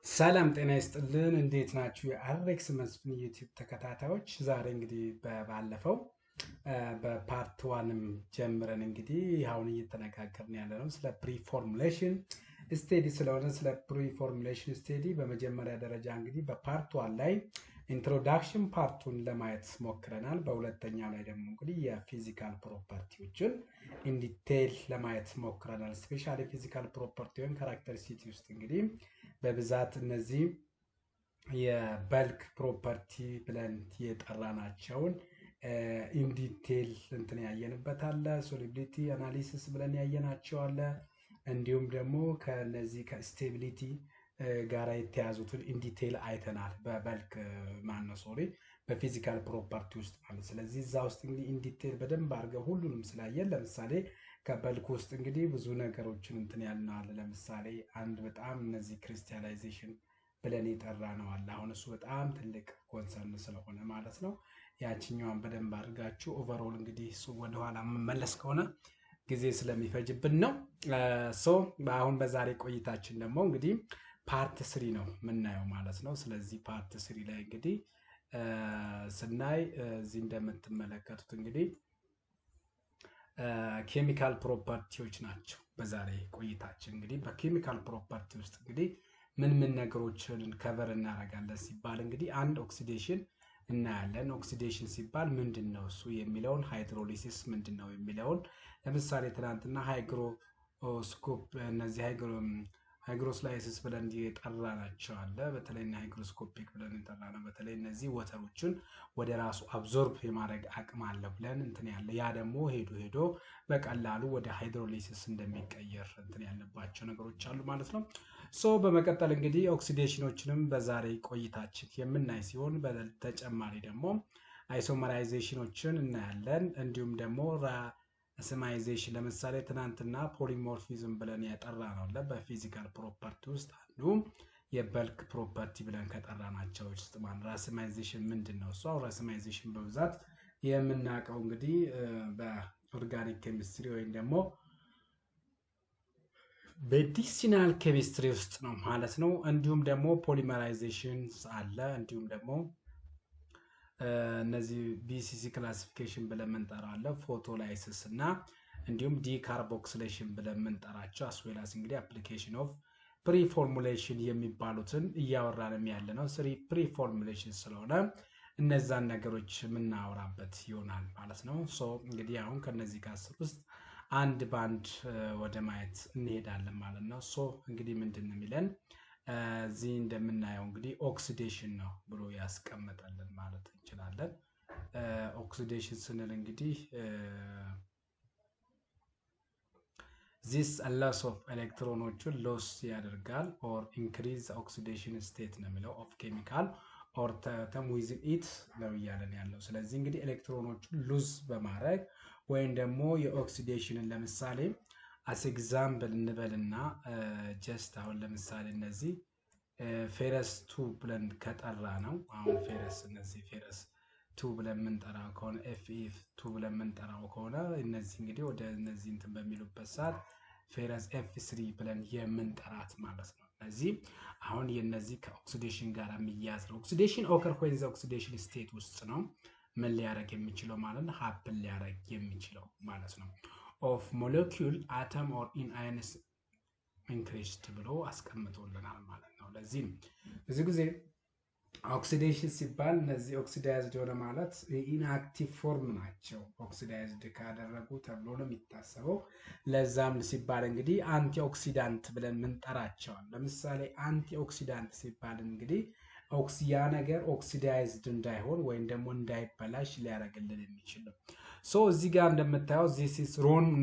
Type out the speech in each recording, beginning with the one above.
ሰላም ጤና ይስጥልን እንዴት ናችሁ? የአሌክስ መስፍን ዩቲዩብ ተከታታዮች ዛሬ እንግዲህ ባለፈው በፓርት ዋንም ጀምረን እንግዲህ አሁን እየተነጋገርን ያለ ነው ስለ ፕሪፎርሙሌሽን ስቴዲ ስለሆነ ስለ ፕሪፎርሙሌሽን ስቴዲ በመጀመሪያ ደረጃ እንግዲህ በፓርት ዋን ላይ ኢንትሮዳክሽን ፓርቱን ለማየት ሞክረናል። በሁለተኛው ላይ ደግሞ እንግዲህ የፊዚካል ፕሮፐርቲዎችን ኢንዲቴል ለማየት ሞክረናል። ስፔሻሊ ፊዚካል ፕሮፐርቲ ወይም ካራክተሪስቲክስ ውስጥ እንግዲህ በብዛት እነዚህ የበልክ ፕሮፐርቲ ብለን የጠራናቸውን ኢንዲቴል እንትን ያየንበት አለ። ሶሊቢሊቲ አናሊሲስ ብለን ያየናቸው አለ። እንዲሁም ደግሞ ከነዚህ ከስቴቢሊቲ ጋር የተያዙትን ኢንዲቴል አይተናል። በበልክ ሶሪ በፊዚካል ፕሮፐርቲ ውስጥ ማለት። ስለዚህ እዛ ውስጥ እንግዲህ ኢንዲቴል በደንብ አድርገው ሁሉንም ስላየን ለምሳሌ ከበልክ ውስጥ እንግዲህ ብዙ ነገሮችን እንትን ያልናል። ለምሳሌ አንድ በጣም እነዚህ ክሪስታላይዜሽን ብለን የጠራ ነው አለ። አሁን እሱ በጣም ትልቅ ኮንሰርን ስለሆነ ማለት ነው። ያችኛዋን በደንብ አድርጋችሁ ኦቨርኦል እንግዲህ እሱ ወደኋላ መመለስ ከሆነ ጊዜ ስለሚፈጅብን ነው። አሁን በዛሬ ቆይታችን ደግሞ እንግዲህ ፓርት ስሪ ነው የምናየው ማለት ነው። ስለዚህ ፓርት ስሪ ላይ እንግዲህ ስናይ እዚህ እንደምትመለከቱት እንግዲህ ኬሚካል ፕሮፐርቲዎች ናቸው። በዛሬ ቆይታችን እንግዲህ በኬሚካል ፕሮፐርቲ ውስጥ እንግዲህ ምን ነገሮችን ከቨር እናደርጋለን ሲባል እንግዲህ አንድ ኦክሲዴሽን እናያለን። ኦክሲዴሽን ሲባል ምንድን ነው እሱ የሚለውን፣ ሃይድሮሊሲስ ምንድን ነው የሚለውን ለምሳሌ ትናንትና ሃይግሮስኮፕ እነዚህ ሃይግሮስላይሲስ ብለን የጠራናቸው አለ። በተለይ ሃይግሮስኮፒክ ብለን የጠራነው በተለይ እነዚህ ወተሮችን ወደ ራሱ አብዞርብ የማድረግ አቅም አለ ብለን እንትን ያለ ያ ደግሞ ሄዶ በቀላሉ ወደ ሃይድሮሊሲስ እንደሚቀየር እንትን ያለባቸው ነገሮች አሉ ማለት ነው። በመቀጠል እንግዲህ ኦክሲዴሽኖችንም በዛሬ ቆይታችን የምናይ ሲሆን በተጨማሪ ደግሞ አይሶመራይዜሽኖችን እናያለን። እንዲሁም ደግሞ ራስማይዜሽን ለምሳሌ ትናንትና ፖሊሞርፊዝም ብለን ያጠራ ነው በፊዚካል ፕሮፐርቲ ውስጥ አንዱ የበልክ ፕሮፐርቲ ብለን ከጠራናቸው ውስጥ ማለት ራስማይዜሽን ምንድን ነው? እሱ ራስማይዜሽን በብዛት የምናውቀው እንግዲህ በኦርጋኒክ ኬሚስትሪ ወይም ደግሞ ሜዲሲናል ኬሚስትሪ ውስጥ ነው ማለት ነው። እንዲሁም ደግሞ ፖሊመራይዜሽን አለ። እንዲሁም ደግሞ እነዚህ ቢሲሲ ክላሲፊኬሽን ብለን የምንጠራው አለ። ፎቶላይሲስ እና እንዲሁም ዲካርቦክሲሌሽን ብለን የምንጠራቸው አስዌላስ እንግዲህ አፕሊኬሽን ኦፍ ፕሪፎርሙሌሽን የሚባሉትን እያወራንም ያለ ነው። ፕሪፎርሙሌሽን ስለሆነ እነዛን ነገሮች የምናወራበት ይሆናል ማለት ነው። እንግዲህ አሁን ከነዚህ ከአስር ውስጥ አንድ ባንድ ወደ ማየት እንሄዳለን ማለት ነው። እንግዲህ ምንድን ነው የሚለን እዚህ እንደምናየው እንግዲህ ኦክሲዴሽን ነው ብሎ ያስቀመጠልን ማለት እንችላለን። ኦክሲዴሽን ስንል እንግዲህ ዚስ ሎስ ኦፍ ኤሌክትሮኖችን ሎስ ያደርጋል ኦር ኢንክሪዝ ኦክሲዴሽን ስቴት ነው የሚለው ኦፍ ኬሚካል ኦር ተም ዊዝን ኢት ነው እያለን ያለው። ስለዚህ እንግዲህ ኤሌክትሮኖቹን ሉዝ በማድረግ ወይም ደግሞ የኦክሲዴሽንን ለምሳሌ አስ ኤግዛምፕል እንበልና ጀስት አሁን ለምሳሌ እነዚህ ፌረስ ቱ ብለን ከጠራ ነው። አሁን ፌረስ እነዚህ ፌረስ ቱ ብለን የምንጠራው ከሆነ ኤፍኢፍ ቱ ብለን የምንጠራው ከሆነ እነዚህ እንግዲህ ወደ እነዚህ እንትን በሚሉበት ሰዓት ፌረስ ኤፍ ስሪ ብለን የምንጠራት ማለት ነው። እነዚህ አሁን የነዚህ ከኦክሲዴሽን ጋር የሚያዝ ነው። ኦክሲዴሽን ኦከር ዌን ዘ ኦክሲዴሽን ስቴት ውስጥ ነው ምን ሊያደርግ የሚችለው ማለት ነው፣ ሀፕን ሊያደርግ የሚችለው ማለት ነው። ኦፍ ሞለኪውል አተም ኦር ኢን አየንስ ኢንክሪዝድ ብሎ አስቀምጦልናል ማለት ነው። ለዚህ ብዙ ጊዜ ኦክሲዴሽን ሲባል እነዚህ ኦክሲዳይዝድ የሆነ ማለት ኢንአክቲቭ ፎርም ናቸው። ኦክሲዳይዝድ ካደረጉ ተብሎ ነው የሚታሰበው። ለዛም ሲባል እንግዲህ አንቲ ኦክሲዳንት ብለን ምንጠራቸዋል። ለምሳሌ አንቲ ኦክሲዳንት ሲባል እንግዲህ ያ ነገር ኦክሲዳይዝድ እንዳይሆን ወይም ደግሞ እንዳይበላሽ ሊያደርግልን የሚችል ነው። እዚህ ጋር እንደምታየው ዚስ ኢዝ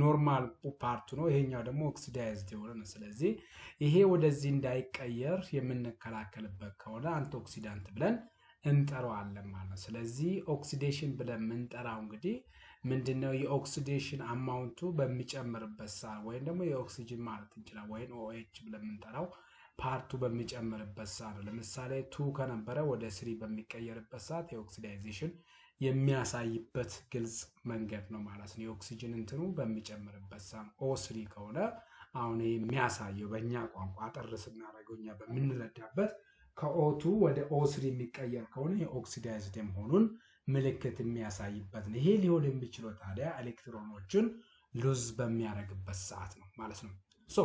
ኖርማል ፓርቱ ነው። ይሄኛው ደግሞ ኦክሲዳይዝድ የሆነ ነው። ስለዚህ ይሄ ወደዚህ እንዳይቀየር የምንከላከልበት ከሆነ አንቲ ኦክሲዳንት ብለን እንጠራዋለን ማለት ነው። ስለዚህ ኦክሲዴሽን ብለን የምንጠራው እንግዲህ ምንድነው የኦክሲዴሽን አማውንቱ በሚጨምርበት ሰዓት ወይም ደግሞ የኦክሲጅን ማለት እንችላለን ወይም ኦኤች ብለን የምንጠራው ፓርቱ በሚጨምርበት ሰዓት ነው። ለምሳሌ ቱ ከነበረ ወደ ስሪ በሚቀየርበት ሰዓት የኦክሲዳይዜሽን የሚያሳይበት ግልጽ መንገድ ነው ማለት ነው። የኦክሲጅን እንትኑ በሚጨምርበት ሰዓት ኦ3 ከሆነ አሁን የሚያሳየው በእኛ ቋንቋ አጠር ስናደርገው እኛ በምንረዳበት ከኦቱ ወደ ኦ3 የሚቀየር ከሆነ የኦክሲዳይዝድ መሆኑን ምልክት የሚያሳይበት ነው። ይሄ ሊሆን የሚችለው ታዲያ ኤሌክትሮኖችን ሉዝ በሚያደርግበት ሰዓት ነው ማለት ነው። ሶ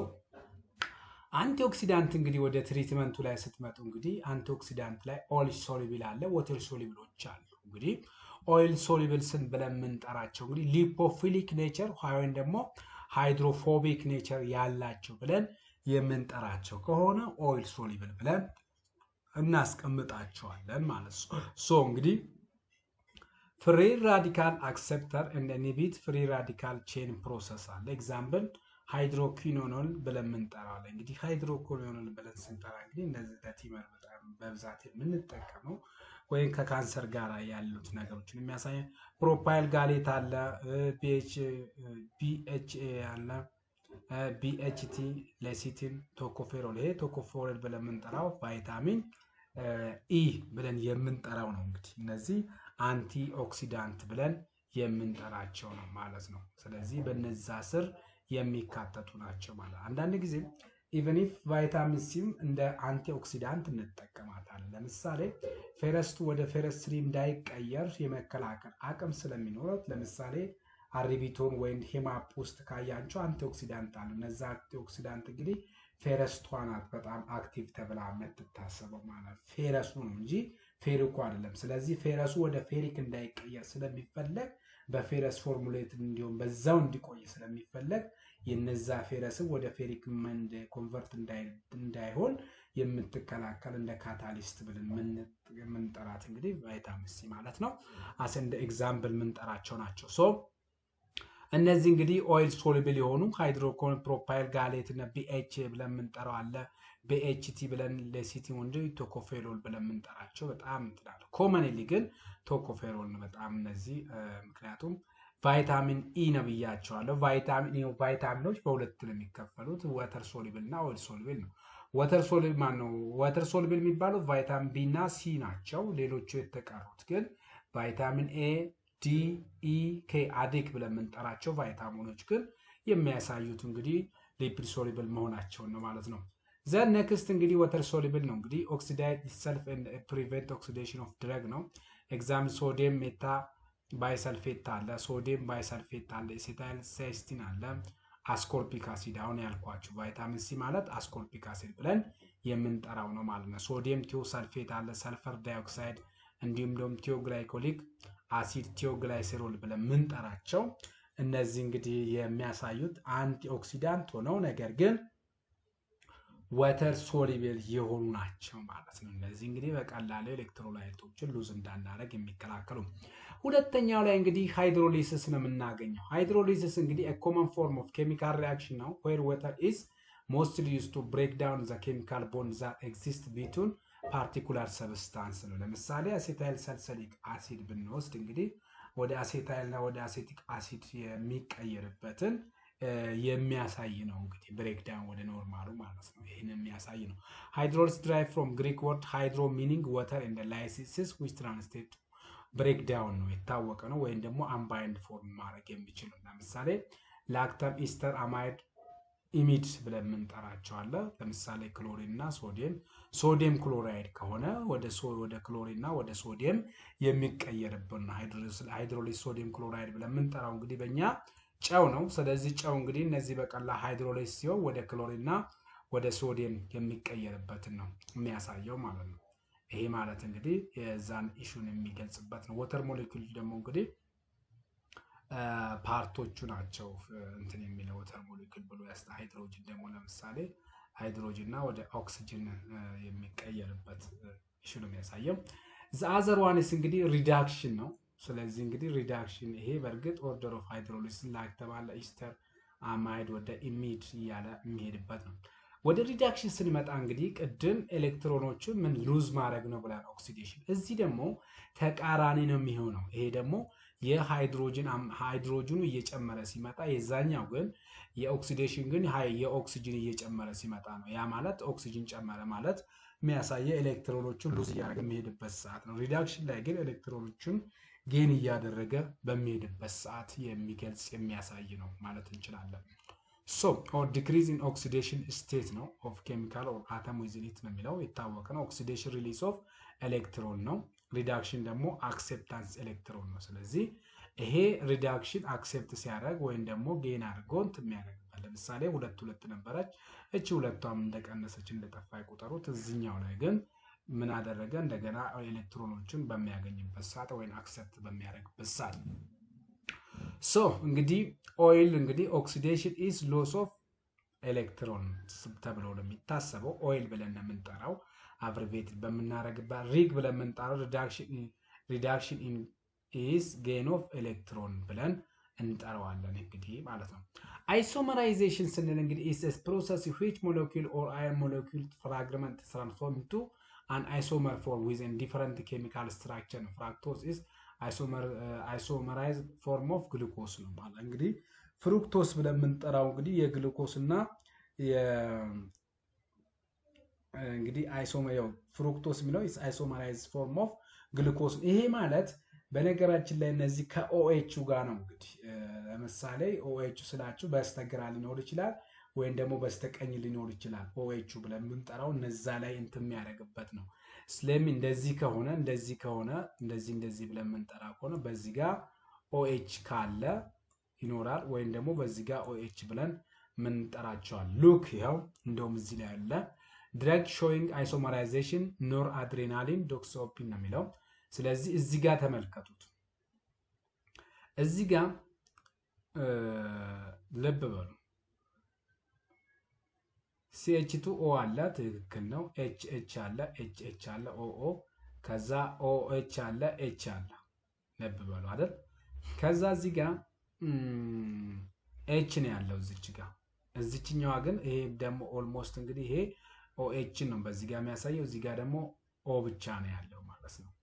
አንቲኦክሲዳንት እንግዲህ ወደ ትሪትመንቱ ላይ ስትመጡ እንግዲህ አንቲኦክሲዳንት ላይ ኦይል ሶሉብል አለ፣ ወተር ሶሉብሎች አሉ። እንግዲህ ኦይል ሶሉብል ስን ብለን የምንጠራቸው እንግዲህ ሊፖፊሊክ ኔቸር ወይም ደግሞ ሃይድሮፎቢክ ኔቸር ያላቸው ብለን የምንጠራቸው ከሆነ ኦይል ሶሉብል ብለን እናስቀምጣቸዋለን ማለት ነው። ሶ እንግዲህ ፍሪ ራዲካል አክሴፕተር እንደ ኢንሂቢት ፍሪ ራዲካል ቼን ፕሮሰስ አለ። ኤግዛምፕል ሃይድሮኪኖኖል ብለን የምንጠራለን። እንግዲህ ሃይድሮኪኖኖል ብለን ስንጠራ እንግዲህ እነዚህ ለቲመር በጣም በብዛት የምንጠቀመው ወይም ከካንሰር ጋር ያሉት ነገሮችን የሚያሳይ ፕሮፓይል ጋሌት አለ፣ ቢኤችኤ አለ፣ ቢኤችቲ፣ ሌሲቲን፣ ቶኮፌሮል። ይሄ ቶኮፌሮል ብለን የምንጠራው ቫይታሚን ኢ ብለን የምንጠራው ነው። እንግዲህ እነዚህ አንቲ ኦክሲዳንት ብለን የምንጠራቸው ነው ማለት ነው። ስለዚህ በነዛ ስር የሚካተቱ ናቸው ማለት። አንዳንድ ጊዜ ኢቨን ኢፍ ቫይታሚን ሲም እንደ አንቲ ኦክሲዳንት እንጠቀማታለን። ለምሳሌ ፌረስቱ ወደ ፌረስ 3 እንዳይቀየር የመከላከል አቅም ስለሚኖረው ለምሳሌ አሪቢቶን ወይም ሄማፕ ውስጥ ካያቸው አንቲ ኦክሲዳንት አሉ። እነዛ አንቲ ኦክሲዳንት እንግዲህ ፌረስቷ ናት በጣም አክቲቭ ተብላ የምትታሰበው ማለት ፌረሱ ነው እንጂ ፌሪኩ አይደለም። ስለዚህ ፌረሱ ወደ ፌሪክ እንዳይቀየር ስለሚፈለግ በፌረስ ፎርሙሌት እንዲሁም በዛው እንዲቆይ ስለሚፈለግ የነዛ ፌረስም ወደ ፌሪክ ኮንቨርት እንዳይሆን የምትከላከል እንደ ካታሊስት ብለን የምንጠራት እንግዲህ ቫይታሚን ሲ ማለት ነው። አስ እንደ ኤግዛምፕል የምንጠራቸው ናቸው። ሶ እነዚህ እንግዲህ ኦይል ሶሉብል የሆኑ ሃይድሮኮን ፕሮፓይል ጋሌት እና ቢኤችኤ ብለን የምንጠራው አለ። ቢኤችቲ ብለን ሌሲቲን ወንድ ቶኮፌሮል ብለን የምንጠራቸው በጣም እንትላል። ኮመንሊ ግን ቶኮፌሮል ነው በጣም እነዚህ ምክንያቱም ቫይታሚን ኢ ነው ብያቸዋለሁ። ቫይታሚኖች በሁለት ነው የሚከፈሉት፣ ወተር ሶሉብል እና ኦይል ሶሉብል ነው። ወተር ሶሉብል ማነው? ወተር ሶሉብል የሚባሉት ቫይታሚን ቢ እና ሲ ናቸው። ሌሎቹ የተቀሩት ግን ቫይታሚን ኤ፣ ዲ፣ ኢ፣ ኬ አዲክ ብለን የምንጠራቸው ቫይታሚኖች ግን የሚያሳዩት እንግዲህ ሊፒድ ሶሉብል መሆናቸውን ነው ማለት ነው። ዘን ኔክስት እንግዲህ ወተር ሶሉብል ነው። እንግዲህ ኦክሲዳይዝ ኢትሰልፍ ኤንድ ፕሪቨንት ኦክሲዴሽን ኦፍ ድረግ ነው። ኤግዛምፕል ሶዲየም ሜታ ባይሰልፌት አለ፣ ሶዲየም ባይሰልፌት አለ፣ ኤሲታይል ሳይስቲን አለ፣ አስኮርቢክ አሲድ። አሁን ያልኳችሁ ቫይታሚን ሲ ማለት አስኮርቢክ አሲድ ብለን የምንጠራው ነው ማለት ነው። ሶዲየም ቲዮሰልፌት አለ፣ ሰልፈር ዳይኦክሳይድ እንዲሁም ደግሞ ቲዮግላይኮሊክ አሲድ ቲዮግላይሴሮል ብለን የምንጠራቸው እነዚህ እንግዲህ የሚያሳዩት አንቲ ኦክሲዳንት ሆነው ነገር ግን ወተር ሶሉብል የሆኑ ናቸው ማለት ነው። እነዚህ እንግዲህ በቀላሉ ኤሌክትሮላይቶችን ሉዝ እንዳናደርግ የሚከላከሉ። ሁለተኛው ላይ እንግዲህ ሃይድሮሊሲስ ነው የምናገኘው። ሃይድሮሊሲስ እንግዲህ a common form of chemical reaction ነው where water is mostly used to break down the chemical bonds that exist between particular substance ነው። ለምሳሌ አሴታይል ሳልሳሊክ አሲድ ብንወስድ እንግዲህ ወደ አሴታይል እና ወደ አሴቲክ አሲድ የሚቀየርበትን የሚያሳይ ነው። እንግዲህ ብሬክዳውን ወደ ኖርማሉ ማለት ነው። ይሄን የሚያሳይ ነው። ሃይድሮሊሲስ derive from Greek word hydro meaning water and lysis which translate ብሬክዳውን ነው የታወቀ ነው። ወይም ደግሞ አምባይንድ ፎርም ማድረግ የሚችል ነው። ለምሳሌ ላክተም ኢስተር አማይድ ኢሚድ ብለን የምንጠራቸው አለ። ለምሳሌ ክሎሪን እና ሶዲየም ክሎራይድ ከሆነ ወደ ክሎሪን እና ወደ ሶዲየም የሚቀየርብን ሃይድሮሊሲስ ሶዲየም ክሎራይድ ብለን የምንጠራው እንግዲህ በእኛ ጨው ነው። ስለዚህ ጨው እንግዲህ እነዚህ በቀላል ሃይድሮሊሲስ ሲሆን ወደ ክሎሪን እና ወደ ሶዲየም የሚቀየርበትን ነው የሚያሳየው ማለት ነው። ይሄ ማለት እንግዲህ የዛን ኢሹን የሚገልጽበት ነው። ወተር ሞሌኩል ደግሞ እንግዲህ ፓርቶቹ ናቸው እንትን የሚለው ወተር ሞሌኩል ብሎ ያስታ። ሃይድሮጅን ደግሞ ለምሳሌ ሃይድሮጅን እና ወደ ኦክሲጅን የሚቀየርበት ኢሹ ነው የሚያሳየው። ዘአዘር ዋንስ እንግዲህ ሪዳክሽን ነው። ስለዚህ እንግዲህ ሪዳክሽን ይሄ በእርግጥ ኦርደር ኦፍ ሃይድሮሊሲስ ላክተባለ ኢስተር አማይድ ወደ ኢሚድ እያለ የሚሄድበት ነው። ወደ ሪዳክሽን ስንመጣ እንግዲህ ቅድም ኤሌክትሮኖቹን ምን ሉዝ ማድረግ ነው ብለን ኦክሲዴሽን፣ እዚህ ደግሞ ተቃራኒ ነው የሚሆነው። ይሄ ደግሞ ሃይድሮጅኑ እየጨመረ ሲመጣ የዛኛው ግን የኦክሲዴሽን ግን የኦክሲጅን እየጨመረ ሲመጣ ነው። ያ ማለት ኦክሲጅን ጨመረ ማለት የሚያሳየ ኤሌክትሮኖቹን ሉዝ እያደረገ የሚሄድበት ሰዓት ነው። ሪዳክሽን ላይ ግን ኤሌክትሮኖቹን ጌን እያደረገ በሚሄድበት ሰዓት የሚገልጽ የሚያሳይ ነው ማለት እንችላለን። ሶ ኦር ዲክሪዝ ኢን ኦክሲዴሽን ስቴት ነው ኦፍ ኬሚካል ኦር አተም ዊዝን ኢት ነው የሚለው የታወቀ ነው። ኦክሲዴሽን ሪሊዝ ኦፍ ኤሌክትሮን ነው። ሪዳክሽን ደግሞ አክሴፕታንስ ኤሌክትሮን ነው። ስለዚህ ይሄ ሪዳክሽን አክሴፕት ሲያደርግ ወይም ደግሞ ጌን አድርጎ እንትን የሚያደርግበት ለምሳሌ ሁለት ነበረች እቺ ሁለቷም እንደቀነሰች እንደጠፋ ይቆጠሩት። እዚህኛው ላይ ግን ምን አደረገ? እንደገና ኤሌክትሮኖችን በሚያገኝበት ሰዓት ወይም አክሴፕት በሚያደርግበት ሰዓት ሶ እንግዲህ ኦይል እንግዲህ ኦክሲዴሽን ኢዝ ሎስ ኦፍ ኤሌክትሮን ተብሎ ነው የሚታሰበው። ኦይል ብለን ነው የምንጠራው። አብሪቬት በምናደርግበት ሪግ ብለን የምንጠራው ሪዳክሽን ኢዝ ጌን ኦፍ ኤሌክትሮን ብለን እንጠራዋለን እንግዲህ ማለት ነው። አይሶመራይዜሽን ስንል እንግዲህ ኢዝ ኤ ፕሮሰስ ዊች ሞለኪል ኦር አየን ሞለኪል ፍራግመንት ትራንስፎርም ኢንቱ አን አይሶመር ፎርም ዊዝ ዲፈረንት ኬሚካል ስትራክቸር። ፍራክቶስ ኢዝ አይሶመራይዝድ ፎርም ኦፍ ግሉኮስ ነው ማለት እንግዲህ ፍሩክቶስ ብለን የምንጠራው እንግዲህ የግሉኮስ እና እንግዲህ ፍሩክቶስ የሚለው አይሶመራይዝድ ፎርም ኦፍ ግሉኮስ። ይሄ ማለት በነገራችን ላይ እነዚህ ከኦኤቹ ጋር ነው እንግዲህ ለምሳሌ ኦኤቹ ስላችሁ በስተግራ ሊኖር ይችላል ወይም ደግሞ በስተቀኝ ሊኖር ይችላል። ኦኤቹ ብለን የምንጠራው እነዛ ላይ እንትን የሚያደርግበት ነው። ስለሚ እንደዚህ ከሆነ እንደዚህ ብለን የምንጠራ ከሆነ በዚህ ጋር ኦኤች ካለ ይኖራል ወይም ደግሞ በዚህ ጋር ኦኤች ብለን ምንጠራቸዋል። ሉክ ይኸው እንደውም እዚህ ላይ ያለ ድረግ ሾዊንግ አይሶመራይዜሽን ኖር አድሬናሊን ዶክሶፒን ነው የሚለው። ስለዚህ እዚህ ጋር ተመልከቱት። እዚህ ጋር ልብ በሉ CH2O አለ፣ ትክክል ነው። HH አለ፣ HH አለ፣ OO ከዛ OH አለ፣ H አለ። ልብ በሉ አይደል? ከዛ እዚህ ጋር H ነው ያለው እዚች ጋር። እዚችኛዋ ግን ይሄ ደግሞ ኦልሞስት እንግዲህ ይሄ OH ነው በዚህ ጋር የሚያሳየው፣ እዚህ ጋር ደግሞ O ብቻ ነው ያለው ማለት ነው።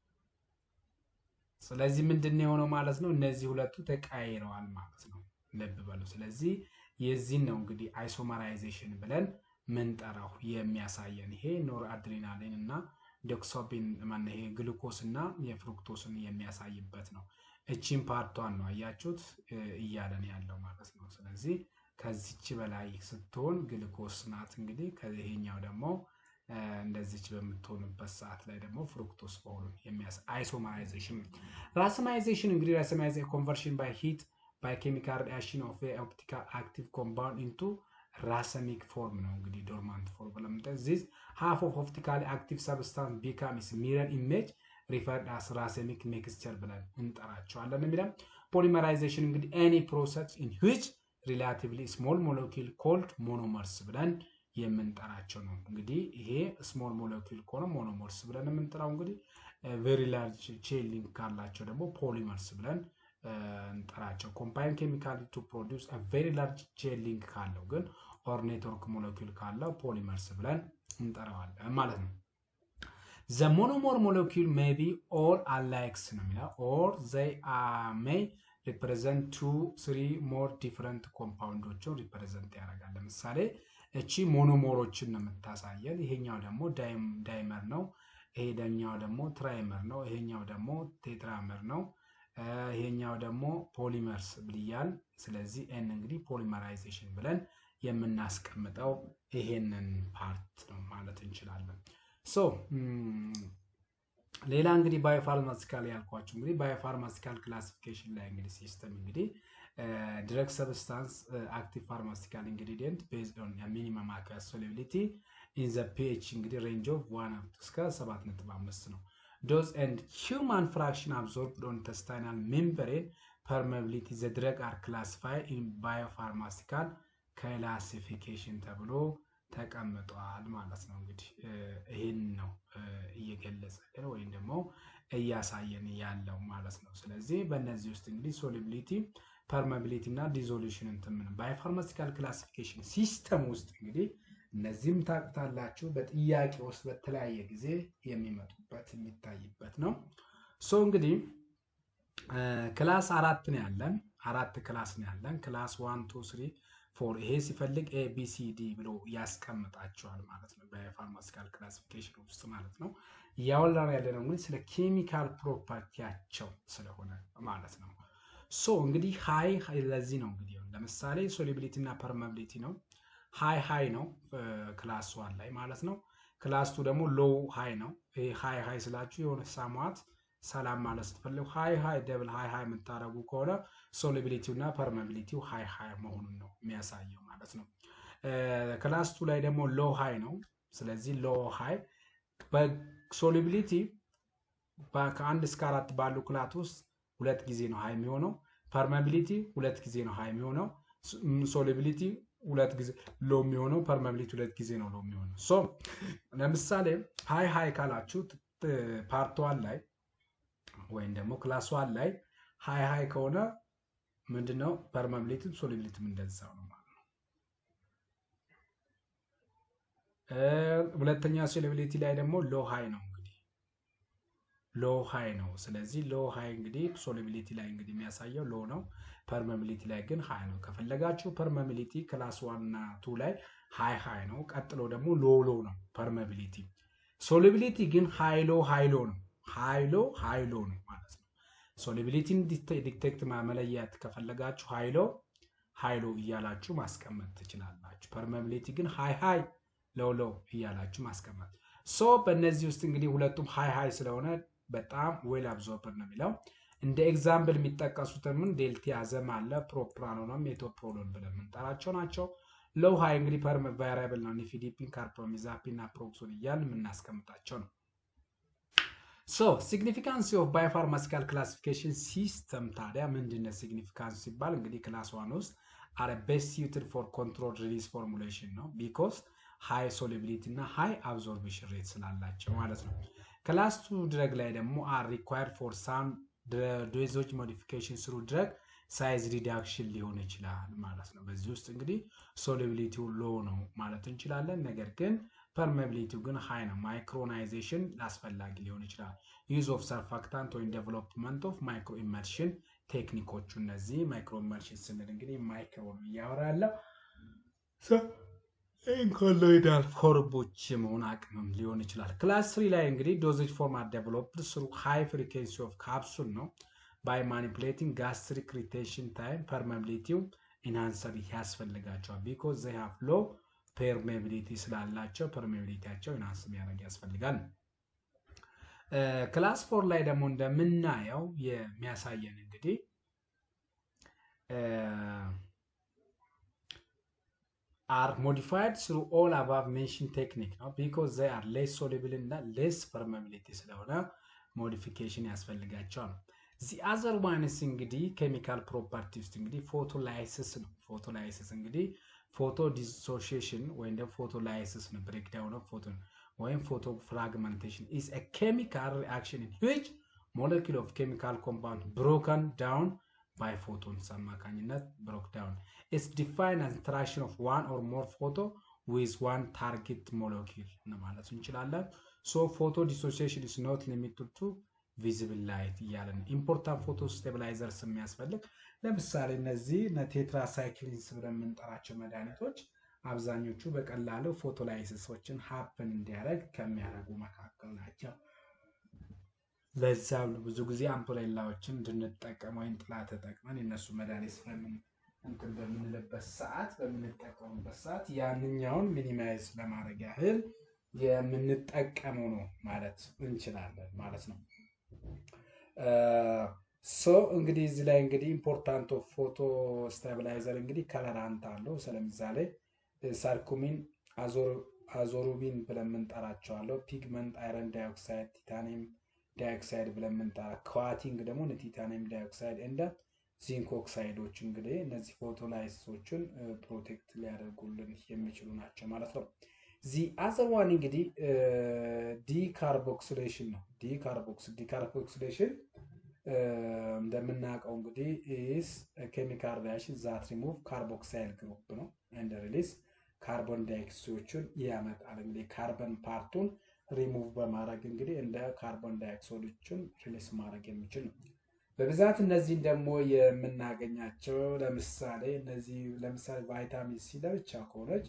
ስለዚህ ምንድነው የሆነው ማለት ነው? እነዚህ ሁለቱ ተቀያይረዋል ማለት ነው። ልብ በሉ። ስለዚህ የዚህ ነው እንግዲህ አይሶመራይዜሽን ብለን ምንጠራው የሚያሳየን። ይሄ ኖር አድሬናሊን እና ዶክሶፒን ማን ይሄ ግሉኮስ እና የፍሩክቶስን የሚያሳይበት ነው። እቺን ፓርቷን ነው አያችሁት እያለን ያለው ማለት ነው። ስለዚህ ከዚች በላይ ስትሆን ግሉኮስ ናት እንግዲህ። ከዚህኛው ደግሞ እንደዚች በምትሆንበት ሰዓት ላይ ደግሞ ፍሩክቶስ መሆኑን የሚያሳይ አይሶመራይዜሽን። ራሰማይዜሽን እንግዲህ ራሰማይዜሽን ኮንቨርሽን ባይ ሂት ባይ ኬሚካል ሪአክሽን ኦፍ ኦፕቲካል አክቲቭ ኮምፓውንድ ኢንቱ ራሰሚክ ፎርም ነው እንግዲህ ዶርማንት ፎርም ብለምንጠ ዚስ ሃፍ ኦፍ ኦፕቲካሊ አክቲቭ ሰብስታንስ ቢካምስ ሚረር ኢሜጅ ሪፈርድ አስ ራሰሚክ ሚክስቸር ብለን እንጠራቸዋለን የሚለው። ፖሊመራይዜሽን እንግዲህ ኤኒ ፕሮሰስ ኢን ዊች ሪላቲቭሊ ስሞል ሞለኪል ኮልድ ሞኖመርስ ብለን የምንጠራቸው ነው። እንግዲህ ይሄ ስሞል ሞለኪል ከሆነ ሞኖመርስ ብለን የምንጠራው እንግዲህ ቬሪ ላርጅ ቼን ሊንክ ካላቸው ደግሞ ፖሊመርስ ብለን እንጠራቸው። ኮምባይን ኬሚካል ቱ ፕሮዲውስ አ ቬሪ ላርጅ ቼን ሊንክ ካለው ግን ኦር ኔትወርክ ሞለኪል ካለው ፖሊመርስ ብለን እንጠራዋለን ማለት ነው። ዘ ሞኖመር ሞለኪል ሜይ ቢ ኦል አላይክስ ነው የሚለው ኦር ዘይ ሜይ ሪፕሬዘንት 2-3 ሞር ዲፈረንት ኮምፓውንዶችን ሪፕሬዘንት ያደርጋል። ለምሳሌ እቺ ሞኖሞሮችን ነው የምታሳየን። ይሄኛው ደግሞ ዳይመር ነው፣ ይሄኛው ደግሞ ትራይመር ነው፣ ይሄኛው ደግሞ ቴትራመር ነው፣ ይሄኛው ደግሞ ፖሊመርስ ብልያል። ስለዚህ ኤን እንግዲህ ፖሊመራይዜሽን ብለን የምናስቀምጠው ይሄንን ፓርት ነው ማለት እንችላለን። ሶ ሌላ እንግዲህ ባዮፋርማሲካል ያልኳችሁ እንግዲህ ባዮፋርማሲካል ክላሲፊኬሽን ላይ እንግዲህ ሲስተም እንግዲህ ድረግ ሰብስታንስ አክቲቭ ፋርማሲካል ኢንግሪዲየንት ቤዝድ ኦን ሚኒመም አኩየስ ሶሉቢሊቲ ኢን ዘ ፒኤች እንግዲህ ሬንጅ ኦፍ 1 እስከ 7.5 ነው። ዶዝ ኤንድ ሂውማን ፍራክሽን አብዞርብድ ኦን ኢንተስታይናል ሜምብሬን ፐርሜቢሊቲ ዘ ድረግ አር ክላሲፋይድ ኢን ባዮፋርማሲካል ክላሲፊኬሽን ተብሎ ተቀምጧል ማለት ነው። እንግዲህ ይህን ነው እየገለጸልን ወይም ደግሞ እያሳየን ያለው ማለት ነው። ስለዚህ በእነዚህ ውስጥ እንግዲህ ሶሉቢሊቲ፣ ፐርሜቢሊቲ እና ዲዞሉሽን እንትን ባዮፋርማሲካል ክላሲፊኬሽን ሲስተም ውስጥ እንግዲህ እነዚህም ታውቁታላችሁ በጥያቄ ውስጥ በተለያየ ጊዜ የሚመጡበት የሚታይበት ነው። ሶ እንግዲህ ክላስ 4 ነው ያለን፣ 4 ክላስ ነው ያለን። ክላስ 1 2 3 4 ይሄ ሲፈልግ ኤ ቢ ሲ ዲ ብሎ ያስቀምጣቸዋል ማለት ነው በፋርማሲካል ክላሲፊኬሽን ውስጥ ማለት ነው። ያወላን ያለነው እንግዲህ ስለ ኬሚካል ፕሮፐርቲያቸው ስለሆነ ማለት ነው። ሶ እንግዲህ ሃይ ለዚህ ነው እንግዲህ ለምሳሌ ሶሊቢሊቲ እና ፐርሜቢሊቲ ነው። ሃይ ነው ክላስ 1 ላይ ማለት ነው። ክላስ 2 ደግሞ ሎው ሃይ ነው። ይሄ ሃይ ስላችሁ የሆነ ሳማት ሰላም ማለት ስትፈልጉ ሃይ ደብል ሃይ የምታረጉ ከሆነ ሶሊቢሊቲው እና ፐርሜቢሊቲው ሃይ መሆኑን ነው የሚያሳየው ማለት ነው። ክላስ 2 ላይ ደግሞ ሎው ሃይ ነው። ስለዚህ ሎው ሃይ በሶሊቢሊቲ ከ1 እስከ 4 ባሉ ክላት ውስጥ 2 ጊዜ ነው ሃይ የሚሆነው። ፐርሜቢሊቲ 2 ጊዜ ነው ሃይ የሚሆነው። ሶሊቢሊቲ 2 ጊዜ ሎ የሚሆነው። ፐርሜቢሊቲ 2 ጊዜ ነው ሎ የሚሆነው። ሶ ለምሳሌ ሃይ ካላችሁ ፓርት 1 ላይ ወይም ደግሞ ክላስ 1 ላይ ሃይ ከሆነ ምንድነው ፐርሜቢሊቲ ሶሊቢሊቲ እንደዛው ነው ማለት ነው። ሁለተኛ ሶሊቢሊቲ ላይ ደግሞ ሎ ሃይ ነው እንግዲህ ሎ ሃይ ነው። ስለዚህ ሎ ሃይ እንግዲህ ሶሊቢሊቲ ላይ እንግዲህ የሚያሳየው ሎ ነው። ፐርሜቢሊቲ ላይ ግን ሃይ ነው። ከፈለጋችሁ ፐርሜቢሊቲ ክላስ 1 እና 2 ላይ ሃይ ነው። ቀጥሎ ደግሞ ሎ ነው ፐርሜቢሊቲ። ሶሊቢሊቲ ግን ሃይ ሎ ነው። ሃይ ሎ ነው ማለት ነው። ሶሊቢሊቲን ዲቴክት መለየት ከፈለጋችሁ ሃይ ሎ እያላችሁ ማስቀመጥ ትችላላችሁ። ፐርሜቢሊቲ ግን ሃይ ሎ እያላችሁ ማስቀመጥ። ሶ በእነዚህ ውስጥ እንግዲህ ሁለቱም ሃይ ስለሆነ በጣም ዌል አብዞርበር ነው የሚለው። እንደ ኤግዛምፕል የሚጠቀሱትም ዴልቲያዘም አለ፣ ፕሮፕራኖንም ሜቶፕሮሎን ብለን የምንጠራቸው ናቸው። ሎው ሃይ እንግዲህ ቫሪያብል ነው። ኒፊዲፒን፣ ካርፕሮሚዛፒን እና ፕሮክሶን እያልን የምናስቀምጣቸው ነው። ሶ ሲግኒፊካንስ ኦፍ ባዮፋርማሲካል ክላሲፊኬሽን ሲስተም ታዲያ ምንድነው? ሲግኒፊካንስ ሲባል እንግዲህ ክላስ 1 ውስጥ አር ቤስት ሱትድ ፎር ኮንትሮል ሪሊዝ ፎርሙሌሽን ነው። ቢኮዝ ሃይ ሶሊቢሊቲ እና ሃይ አብዞርቤሽን ሬት ስላላቸው ማለት ነው። ክላስ 2 ድረግ ላይ ደግሞ አር ሪኳየርድ ፎር ሳም ዶዞች ሞዲፊኬሽን ስሩ ድረግ ሳይዝ ሪዳክሽን ሊሆን ይችላል ማለት ነው። በዚህ ውስጥ እንግዲህ ሶሊቢሊቲው ሎ ነው ማለት እንችላለን። ነገር ግን ፐርሜቢሊቲው ግን ሃይ ነው። ማይክሮናይዜሽን አስፈላጊ ሊሆን ይችላል። ዩዝ ኦፍ ሰርፋክታንት ወይም ዴቨሎፕመንት ኦፍ ማይክሮ ኢመልሽን ቴክኒኮቹ እነዚህ ማይክሮ ኢመልሽን ስንል እንግዲህ ማይክሮ ነው እያወራ ያለው ኢንኮሎይዳል ፎርቦች መሆን አቅምም ሊሆን ይችላል። ክላስ 3 ላይ እንግዲህ ዶዜጅ ፎርማት ዴቨሎፕድ ስሩ ሃይ ፍሪኩዌንሲ ኦፍ ካፕሱል ነው። ባይ ማኒፑሌቲንግ ጋስትሪክ ሪቴንሽን ታይም ፐርሜቢሊቲው ኢንሃንሰር ያስፈልጋቸዋል። ቢኮዝ ዘይ ሃቭ ሎ ፐርሜቢሊቲ ስላላቸው ፐርሜቢሊቲያቸው ኢንሃንስ የሚያደርግ ያስፈልጋል። ክላስ 4 ላይ ደግሞ እንደምናየው የሚያሳየን እንግዲህ are modified through all above mentioned technique ነው because they are less soluble እና less permeability ስለሆነ ሞዲፊኬሽን ያስፈልጋቸዋል። the other one is እንግዲህ ኬሚካል ፕሮፐርቲ ውስጥ እንግዲህ ፎቶላይሲስ ነው። ፎቶላይሲስ እንግዲህ ፎቶ ዲሶሺዬሽን ወይም ደግሞ ፎቶላይሲስ ነው። ብሬክዳውን ኦፍ ፎቶ ወይም ፎቶ ፍራግመንቴሽን is a chemical reaction in which molecule of chemical compound broken down by photons አማካኝነት broke down. It's defined as interaction of one or more photo with one target molecule ነው ማለት እንችላለን። So photo dissociation is not limited to visible light እያለን ኢምፖርታንት ፎቶ ስቴቢላይዘርስ የሚያስፈልግ ለምሳሌ እነዚህ ቴትራሳይክሊንስ ብለን የምንጠራቸው መድኃኒቶች አብዛኞቹ በቀላሉ ፎቶላይሲሶችን ሀፕን እንዲያደርግ ከሚያደርጉ መካከል ናቸው። ለዛም ብዙ ጊዜ አምፖሌላዎችን እንድንጠቀም ወይም ጥላ ተጠቅመን የነሱ መድኃኒት እንትን በምንልበት ሰዓት በምንጠቀምበት ሰዓት ያንኛውን ሚኒማይዝ ለማድረግ ያህል የምንጠቀመው ነው ማለት እንችላለን ማለት ነው። ሶ እንግዲህ እዚህ ላይ እንግዲህ ኢምፖርታንት ኦፍ ፎቶ ስታቢላይዘር እንግዲህ ከለራንት አለው። ስለምሳሌ ሳርኮሚን አዞሩቢን ብለን የምንጠራቸዋለሁ። ፒግመንት አይረን ዳይኦክሳይድ ቲታኒየም ዳይኦክሳይድ ብለን የምንጠራ ኳቲንግ ደግሞ ቲታኒየም ዳይኦክሳይድ እንደ ዚንክ ኦክሳይዶች እንግዲህ እነዚህ ፎቶላይሲሶችን ፕሮቴክት ሊያደርጉልን የሚችሉ ናቸው ማለት ነው። ዚ አዘር ዋን እንግዲህ ዲካርቦክሲሌሽን ነው። ዲካርቦክሲሌሽን እንደምናውቀው እንግዲህ is a chemical reaction that remove carboxyl group ነው and release ካርቦን ዳይኦክሳይዶችን ያመጣል። እንግዲህ ካርቦን ፓርቱን ሪሙቭ በማድረግ እንግዲህ እንደ ካርቦን ዳይኦክሳይዶችን ሪሊስ ማድረግ የሚችል ነው። በብዛት እነዚህ ደግሞ የምናገኛቸው ለምሳሌ ቫይታሚን ሲ ለብቻ ከሆነች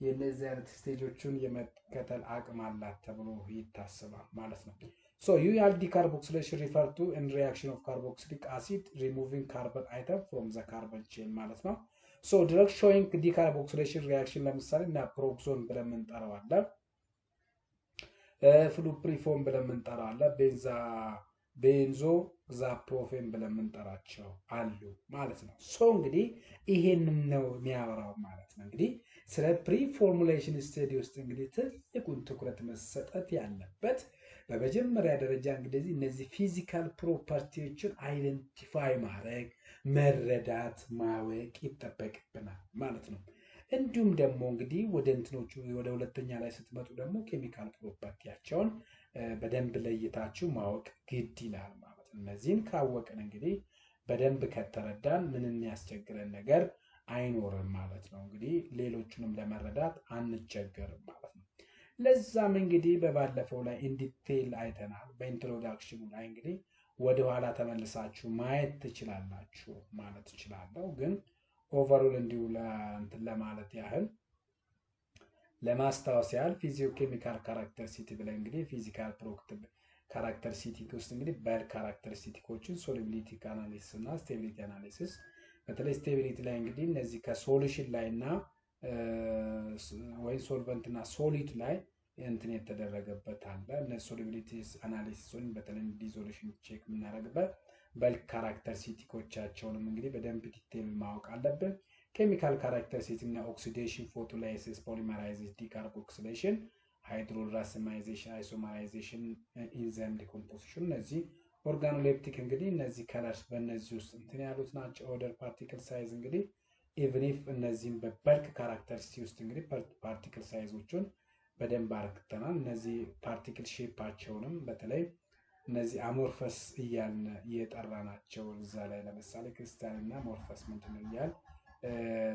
የነዚህ አይነት ስቴጆቹን የመከተል አቅም አላት ተብሎ ይታሰባል ማለት ነው። So UAL decarboxylation refer to in reaction of carboxylic acid removing carbon atom from the carbon chain ማለት ነው። So drug showing decarboxylation reaction ለምሳሌ ናፕሮክሶን ብለን የምንጠራው አለ፣ ፍሉፕሪፎን ብለን የምንጠራው አለ፣ ቤንዞ ዛፕሮፌን ብለን የምንጠራቸው አሉ ማለት ነው። ሶ እንግዲህ ይሄንን ነው የሚያወራው ማለት ነው። እንግዲህ ስለ ፕሪፎርሙሌሽን ስቴዲ ውስጥ እንግዲህ ትልቁን ትኩረት መሰጠት ያለበት በመጀመሪያ ደረጃ እንግዲህ እነዚህ ፊዚካል ፕሮፐርቲዎችን አይደንቲፋይ ማድረግ፣ መረዳት፣ ማወቅ ይጠበቅብናል ማለት ነው። እንዲሁም ደግሞ እንግዲህ ወደ እንትኖቹ ወደ ሁለተኛ ላይ ስትመጡ ደግሞ ኬሚካል ፕሮፐርቲያቸውን በደንብ ለይታችሁ ማወቅ ግድ ይላል ማለት ነው። እነዚህን ካወቅን እንግዲህ በደንብ ከተረዳን ምንም የሚያስቸግረን ነገር አይኖርም ማለት ነው። እንግዲህ ሌሎቹንም ለመረዳት አንቸገርም ማለት ነው። ለዛም እንግዲህ በባለፈው ላይ ኢንዲቴል አይተናል። በኢንትሮዳክሽኑ ላይ እንግዲህ ወደ ኋላ ተመልሳችሁ ማየት ትችላላችሁ ማለት እችላለሁ። ግን ኦቨርኦል እንዲሁ ለእንትን ለማለት ያህል ለማስታወስ ያህል ፊዚዮ ኬሚካል ካራክተሪስቲክ ብለን እንግዲህ ፊዚካል ካራክተሪስቲክ ውስጥ እንግዲህ በል ካራክተሪስቲኮችን ሶሉቢሊቲ አናሊሲስ እና ስቴቢሊቲ አናሊሲስ፣ በተለይ ስቴቢሊቲ ላይ እንግዲህ እነዚህ ከሶሉሽን ላይ እና ወይ ሶልቨንት እና ሶሊድ ላይ እንትን የተደረገበት አለ። እነዚህ ሶሉቢሊቲ አናሊሲስን በተለይ ዲዞሉሽን ቼክ የምናደርግበት በልክ ካራክተሪስቲኮቻቸውንም እንግዲህ በደንብ ዲቴል ማወቅ አለብን። ኬሚካል ካራክተሪስቲክ እና ኦክሲዴሽን፣ ፎቶላይሲስ፣ ፖሊመራይዜሽን፣ ዲካርቦክሲሌሽን፣ ሃይድሮራሲማይዜሽን፣ አይሶመራይዜሽን፣ ኢንዛይም ዲኮምፖዚሽን፣ እነዚህ ኦርጋኖሌፕቲክ እንግዲህ እነዚህ ከለርስ በእነዚህ ውስጥ እንትን ያሉት ናቸው። ኦርደር ፓርቲክል ሳይዝ እንግዲህ ኢቭን ኢፍ እነዚህም በበልክ ካራክተሪስቲክ ውስጥ እንግዲህ ፓርቲክል ሳይዞቹን በደንብ አርክተናል። እነዚህ ፓርቲክል ሼፓቸውንም በተለይ እነዚህ አሞርፈስ እያልን እየጠራናቸው እዛ ላይ ለምሳሌ ክሪስታል እና ሞርፈስ ምንድነው እያል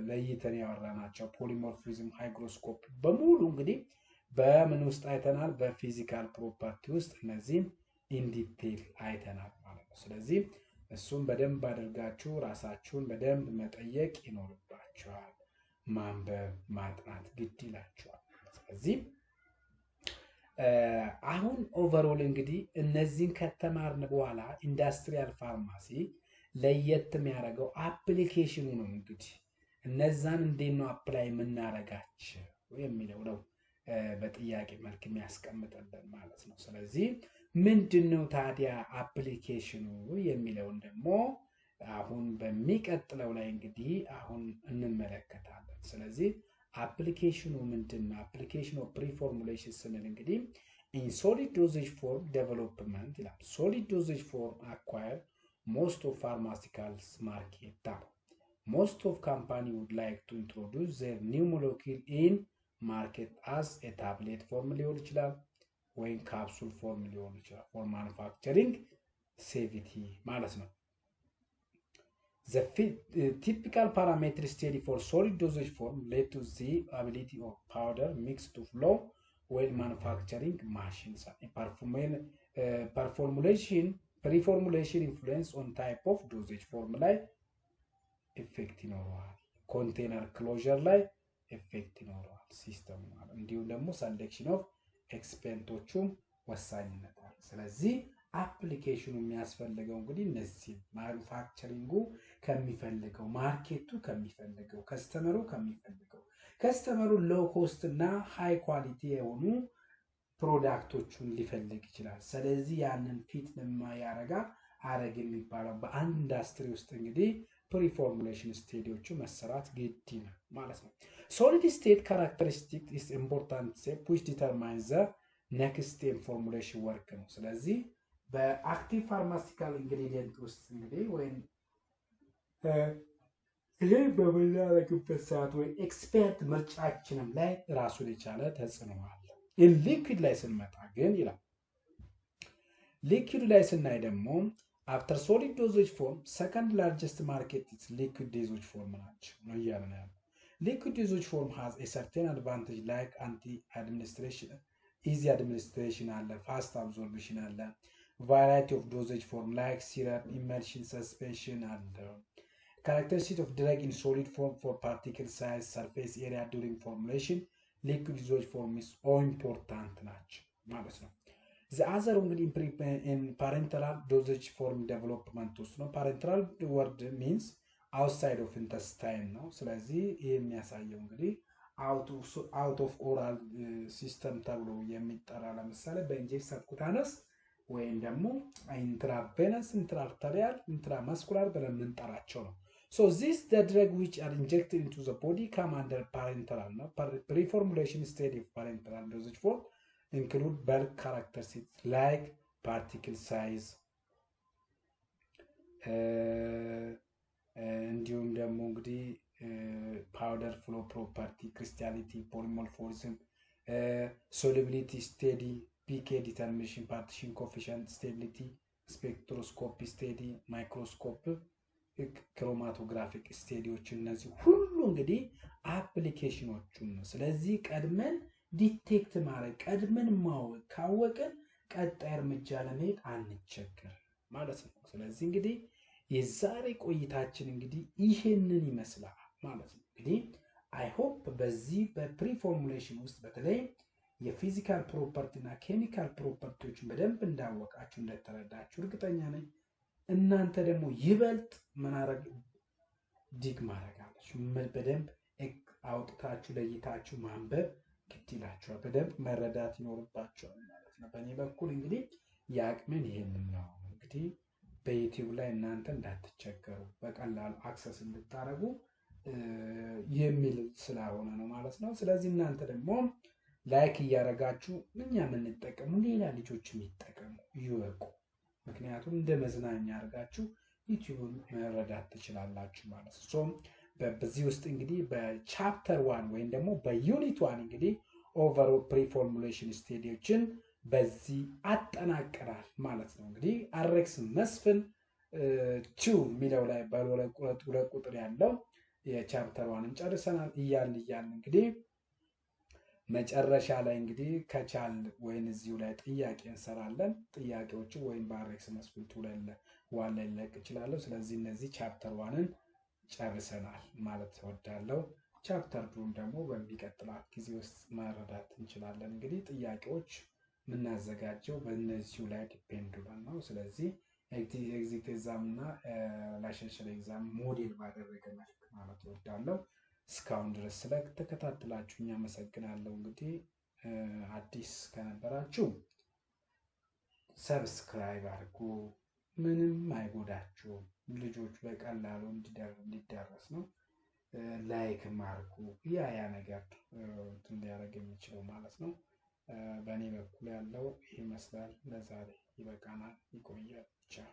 ለይተን ያወራናቸው ፖሊሞርፊዝም፣ ሃይግሮስኮፕ በሙሉ እንግዲህ በምን ውስጥ አይተናል? በፊዚካል ፕሮፐርቲ ውስጥ እነዚህም ኢንዲቴል አይተናል ማለት ነው። ስለዚህ እሱም በደንብ አድርጋችሁ ራሳችሁን በደንብ መጠየቅ ይኖርባችኋል። ማንበብ ማጥናት ግድ ይላችኋል። ስለዚህ አሁን ኦቨርኦል እንግዲህ እነዚህን ከተማርን በኋላ ኢንዱስትሪያል ፋርማሲ ለየት የሚያደርገው አፕሊኬሽኑ ነው። እንግዲህ እነዛን እንዴት ነው አፕላይ የምናደርጋቸው የሚለው ነው በጥያቄ መልክ የሚያስቀምጥልን ማለት ነው። ስለዚህ ምንድነው ታዲያ አፕሊኬሽኑ የሚለውን ደግሞ አሁን በሚቀጥለው ላይ እንግዲህ አሁን እንመለከታለን። ስለዚህ አፕሊኬሽኑ ምንድነው? አፕሊኬሽን ኦፍ ፕሪፎርሙሌሽን ስንል እንግዲህ ኢን ሶሊድ ዶዜጅ ፎርም ዴቨሎፕመንት ይላል። ሶሊድ ዶዜጅ ፎርም አኳየር ሞስት ኦፍ ፋርማሲካልስ ማርኬት ሞስት ኦፍ ካምፓኒ ውድ ላይክ ቱ ኢንትሮዱስ ዘር ኒው ሞለኪል ኢን ማርኬት አስ ኤ ታብሌት ፎርም ሊሆን ይችላል ወይም ካፕሱል ፎርም ሊሆን ይችላል። ፎር ማኑፋክቸሪንግ ሴቪቲ ማለት ነው። The typical parameter study for solid dosage form led to the ability of powder mix to flow while manufacturing machines. Preformulation influence on type of dosage form ላይ ኢፌክት ይኖረዋል። ኮንቴነር ክሎዥር ላይ ኢፌክት ይኖረዋል ሲስተሙ ማለት። እንዲሁም ደግሞ ሰሌክሽን ኦፍ ኤክስፔንቶቹም ወሳኝነት አለ። ስለዚህ አፕሊኬሽኑ የሚያስፈልገው እንግዲህ እነዚህ ማኑፋክቸሪንጉ ከሚፈልገው፣ ማርኬቱ ከሚፈልገው፣ ከስተመሩ ሎው ኮስት እና ሃይ ኳሊቲ የሆኑ ፕሮዳክቶቹን ሊፈልግ ይችላል። ስለዚህ ያንን ፊት ያረጋ አረግ የሚባለው በአንድ ኢንዱስትሪ ውስጥ እንግዲህ ፕሪፎርሙሌሽን ስቴጆቹ መሰራት ግድ ነው ማለት ነው። ሶሊድ ስቴት ካራክተሪስቲክ ኢዝ ኢምፖርታንት ስቴፕ ዊች ዲተርማይንስ ዘ ኔክስት ስቴፕ ፎርሙሌሽን ወርክ ነው። ስለዚህ በአክቲቭ ፋርማሲካል ኢንግሪዲየንት ውስጥ እንግዲህ ወይም ይሄ በምናደርግበት ሰዓት ወይ ኤክስፐርት ምርጫችንም ላይ ራሱን የቻለ ተጽዕኖ አለ። ሊኩዊድ ላይ ስንመጣ ግን ይላል ሊኩዊድ ላይ ስናይ ደግሞ after solid dosage form second largest market is liquid dosage form ናቸው ነው እያለ ነው ያለው። liquid dosage form has a certain advantage like anti administration, easy administration አለ፣ fast absorption አለ፣ variety of dosage form like syrup, emulsion, suspension አለ። characteristic of drug in solid form for particle size, surface area during formulation, liquid dosage form is all important ናቸው ማለት ነው። the other እንግዲህ in parenteral dosage form development ውስጥ ነው። parenteral word means outside of intestine ነው። ስለዚህ ይሄ የሚያሳየው እንግዲህ out of oral system ተብሎ የሚጠራ ለምሳሌ በኢንጀክት ሰብኩታነስ ወይም ደግሞ intravenous, intraarterial, intramuscular ብለን የምንጠራቸው ነው። So this the drug which are injected into the body come under parenteral ነው። Pre-formulation stage of parenteral dosage form include bulk characteristics like particle size እንዲሁም ደግሞ እንግዲህ powder flow property, crystality, polymorphism, solubility, steady, pK determination, partition coefficient, stability, spectroscopy steady, microscope, chromatographic ስቴዲዎች እነዚህ ሁሉ እንግዲህ አፕሊኬሽኖቹን ነው። ስለዚህ ቀድመን ዲቴክት ማድረግ ቀድመን ማወቅ ካወቅን ቀጣይ እርምጃ ለመሄድ አንቸገር ማለት ነው። ስለዚህ እንግዲህ የዛሬ ቆይታችን እንግዲህ ይሄንን ይመስላል ማለት ነው። እንግዲህ አይ ሆፕ በዚህ በፕሪፎርሙሌሽን ውስጥ በተለይ የፊዚካል ፕሮፐርቲ እና ኬሚካል ፕሮፐርቲዎችን በደንብ እንዳወቃችሁ እንደተረዳችሁ እርግጠኛ ነኝ። እናንተ ደግሞ ይበልጥ ምናረግ ዲግ ማረጋለች በደንብ አውጥታችሁ ለይታችሁ ማንበብ ግድ ይላችኋል። በደንብ መረዳት ይኖርባችኋል ማለት ነው። በእኔ በኩል እንግዲህ ያቅምን ይሄንን ነው እንግዲህ በዩቲዩብ ላይ እናንተ እንዳትቸገሩ በቀላሉ አክሰስ እንድታረጉ የሚል ስለሆነ ነው ማለት ነው። ስለዚህ እናንተ ደግሞ ላይክ እያረጋችሁ እኛ የምንጠቀሙ ሌላ ልጆች የሚጠቀሙ ይወቁ። ምክንያቱም እንደ መዝናኛ አድርጋችሁ ዩቲዩብን መረዳት ትችላላችሁ ማለት ነው። በዚህ ውስጥ እንግዲህ በቻፕተር 1 ወይም ደግሞ በዩኒት 1 እንግዲህ ኦቨርኦል ፕሪፎርሙሌሽን ስቴጆችን በዚህ አጠናቀናል ማለት ነው። እንግዲህ አሬክስ መስፍን 2 ሚለው ላይ በሁለት ቁጥር ያለው የቻፕተር 1ን ጨርሰናል። እያልን እንግዲህ መጨረሻ ላይ እንግዲህ ከቻል ወይን እዚሁ ላይ ጥያቄ እንሰራለን። ጥያቄዎቹ ወይም በአሬክስ መስፍን 2 ላይ ልለቅ እችላለሁ። ስለዚህ እነዚህ ቻፕተር 1ን ጨርሰናል ማለት እወዳለሁ። ቻፕተር 2 ደግሞ በሚቀጥለው ጊዜ ውስጥ መረዳት እንችላለን። እንግዲህ ጥያቄዎች የምናዘጋጀው በእነዚሁ ላይ ዲፔንድ ነው። ስለዚህ ኤግዚት ኤግዛም እና ላይሰንሻል ኤግዛም ሞዴል ባደረገ መልክ ማለት እወዳለሁ። እስካሁን ድረስ ስለተከታተላችሁኝ አመሰግናለሁ። እንግዲህ አዲስ ከነበራችሁ ሰብስክራይብ አድርጉ፣ ምንም አይጎዳችሁም። ልጆች በቀላሉ እንዲደረስ ነው። ላይክ አድርጉ። ያ ነገር ሊያደርግ የሚችለው ማለት ነው። በእኔ በኩል ያለው ይመስላል። ለዛሬ ይበቃናል። ይቆያል። ቻው።